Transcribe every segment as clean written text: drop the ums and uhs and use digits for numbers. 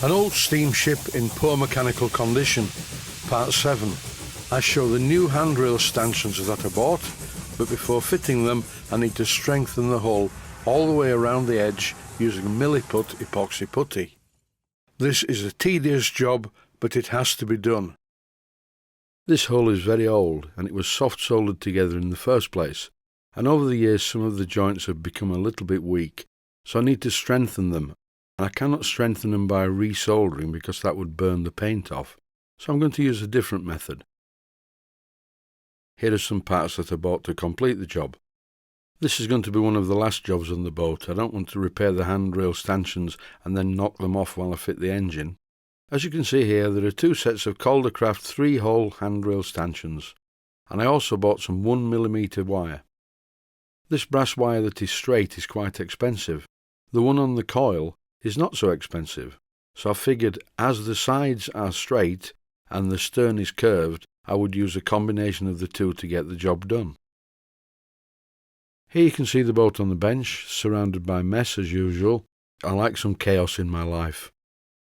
An old steamship in poor mechanical condition, part 7. I show the new handrail stanchions that I bought, but before fitting them I need to strengthen the hull all the way around the edge using Milliput epoxy putty. This is a tedious job, but it has to be done. This hull is very old and it was soft soldered together in the first place, and over the years some of the joints have become a little bit weak, so I need to strengthen them. I cannot strengthen them by resoldering because that would burn the paint off, so I'm going to use a different method. Here are some parts that I bought to complete the job. This is going to be one of the last jobs on the boat. I don't want to repair the handrail stanchions and then knock them off while I fit the engine. As you can see here, there are 2 sets of Caldercraft 3-hole handrail stanchions, and I also bought some 1mm wire. This brass wire that is straight is quite expensive. The one on the coil is not so expensive, so I figured as the sides are straight and the stern is curved, I would use a combination of the 2 to get the job done. Here you can see the boat on the bench, surrounded by mess as usual. I like some chaos in my life.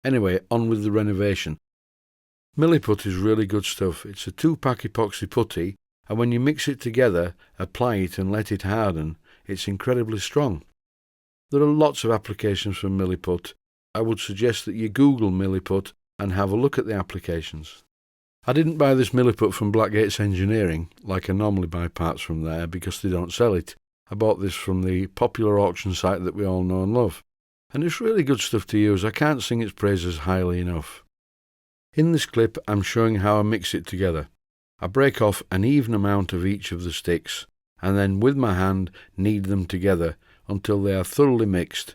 Anyway, on with the renovation. Milliput is really good stuff. It's a 2-pack epoxy putty, and when you mix it together, apply it and let it harden, it's incredibly strong. There are lots of applications for Milliput. I would suggest that you Google Milliput and have a look at the applications. I didn't buy this Milliput from Blackgate's Engineering, like I normally buy parts from there, because they don't sell it. I bought this from the popular auction site that we all know and love. And it's really good stuff to use. I can't sing its praises highly enough. In this clip, I'm showing how I mix it together. I break off an even amount of each of the sticks, and then with my hand knead them together until they are thoroughly mixed.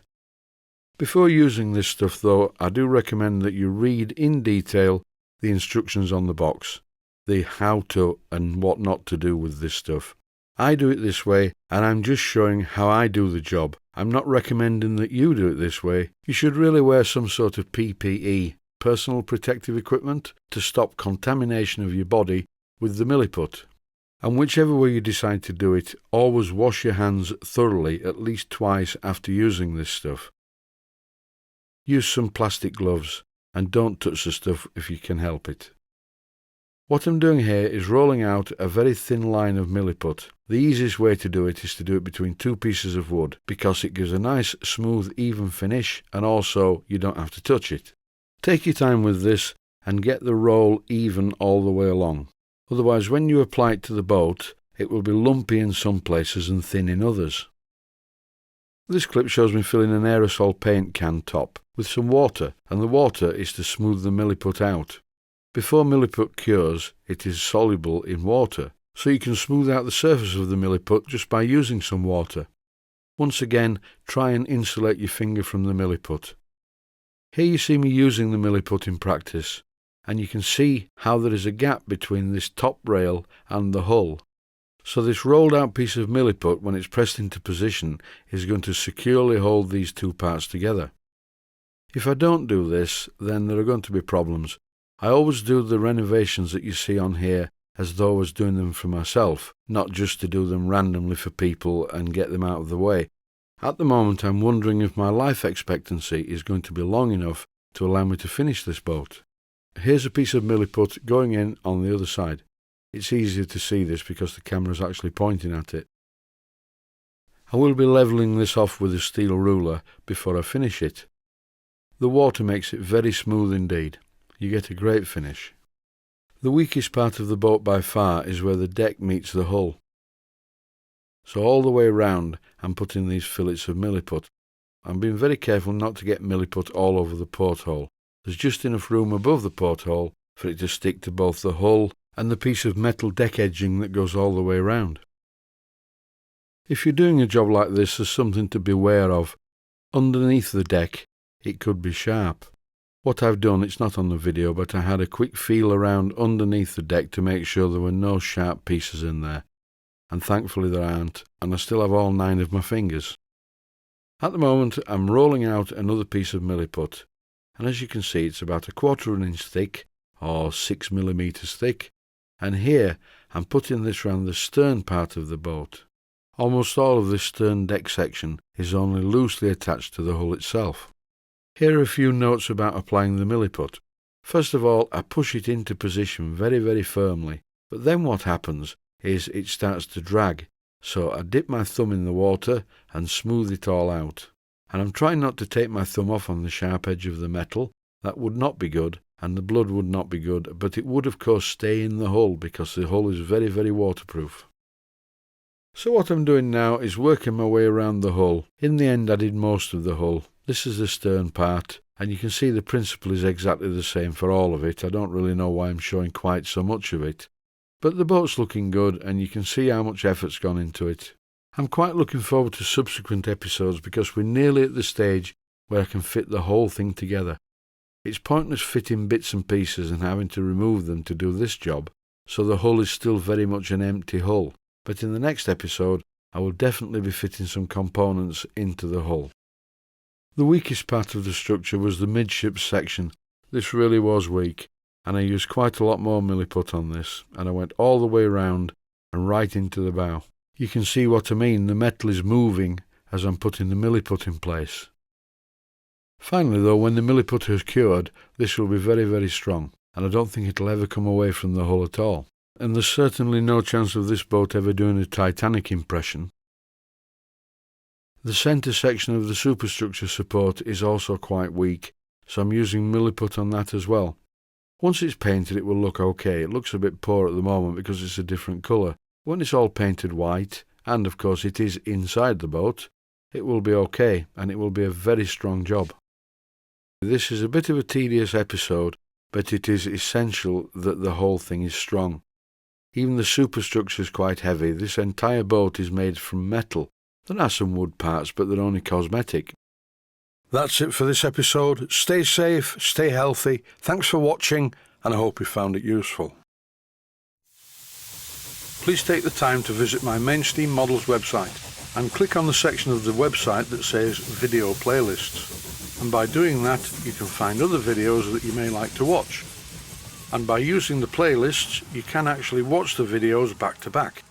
Before using this stuff though, I do recommend that you read in detail the instructions on the box, the how to and what not to do with this stuff. I do it this way, and I'm just showing how I do the job. I'm not recommending that you do it this way. You should really wear some sort of PPE, personal protective equipment, to stop contamination of your body with the Milliput. And whichever way you decide to do it, always wash your hands thoroughly at least twice after using this stuff. Use some plastic gloves and don't touch the stuff if you can help it. What I'm doing here is rolling out a very thin line of Milliput. The easiest way to do it is to do it between 2 pieces of wood because it gives a nice smooth even finish and also you don't have to touch it. Take your time with this and get the roll even all the way along. Otherwise, when you apply it to the boat, it will be lumpy in some places and thin in others. This clip shows me filling an aerosol paint can top with some water, and the water is to smooth the Milliput out. Before Milliput cures, it is soluble in water, so you can smooth out the surface of the Milliput just by using some water. Once again, try and insulate your finger from the Milliput. Here you see me using the Milliput in practice, and you can see how there is a gap between this top rail and the hull. So this rolled out piece of Milliput, when it's pressed into position, is going to securely hold these 2 parts together. If I don't do this, then there are going to be problems. I always do the renovations that you see on here as though I was doing them for myself, not just to do them randomly for people and get them out of the way. At the moment I'm wondering if my life expectancy is going to be long enough to allow me to finish this boat. Here's a piece of Milliput going in on the other side. It's easier to see this because the camera is actually pointing at it. I will be levelling this off with a steel ruler before I finish it. The water makes it very smooth indeed. You get a great finish. The weakest part of the boat by far is where the deck meets the hull. So all the way round I'm putting these fillets of Milliput. I'm being very careful not to get Milliput all over the porthole. There's just enough room above the porthole for it to stick to both the hull and the piece of metal deck edging that goes all the way round. If you're doing a job like this, there's something to beware of. Underneath the deck, it could be sharp. What I've done, it's not on the video, but I had a quick feel around underneath the deck to make sure there were no sharp pieces in there. And thankfully there aren't, and I still have all 9 of my fingers. At the moment, I'm rolling out another piece of Milliput, and as you can see, it's about 1/4 inch thick, or 6 millimeters thick, and here I'm putting this round the stern part of the boat. Almost all of this stern deck section is only loosely attached to the hull itself. Here are a few notes about applying the milliput. First of all, I push it into position very, very firmly, but then what happens is it starts to drag, so I dip my thumb in the water and smooth it all out. And I'm trying not to take my thumb off on the sharp edge of the metal. That would not be good, and the blood would not be good, but it would of course stay in the hull because the hull is very, very waterproof. So what I'm doing now is working my way around the hull. In the end I did most of the hull. This is the stern part, and you can see the principle is exactly the same for all of it. I don't really know why I'm showing quite so much of it. But the boat's looking good, and you can see how much effort's gone into it. I'm quite looking forward to subsequent episodes because we're nearly at the stage where I can fit the whole thing together. It's pointless fitting bits and pieces and having to remove them to do this job, so the hull is still very much an empty hull. But in the next episode, I will definitely be fitting some components into the hull. The weakest part of the structure was the midships section. This really was weak, and I used quite a lot more milliput on this, and I went all the way round and right into the bow. You can see what I mean, the metal is moving as I'm putting the milliput in place. Finally though, when the milliput has cured, this will be very, very strong, and I don't think it'll ever come away from the hull at all. And there's certainly no chance of this boat ever doing a Titanic impression. The centre section of the superstructure support is also quite weak, so I'm using milliput on that as well. Once it's painted it will look okay. It looks a bit poor at the moment because it's a different colour. When it's all painted white, and of course it is inside the boat, it will be okay, and it will be a very strong job. This is a bit of a tedious episode, but it is essential that the whole thing is strong. Even the superstructure is quite heavy. This entire boat is made from metal. There are some wood parts, but they're only cosmetic. That's it for this episode. Stay safe, stay healthy. Thanks for watching, and I hope you found it useful. Please take the time to visit my Mainsteam Models website and click on the section of the website that says Video Playlists. And by doing that, you can find other videos that you may like to watch. And by using the playlists, you can actually watch the videos back to back.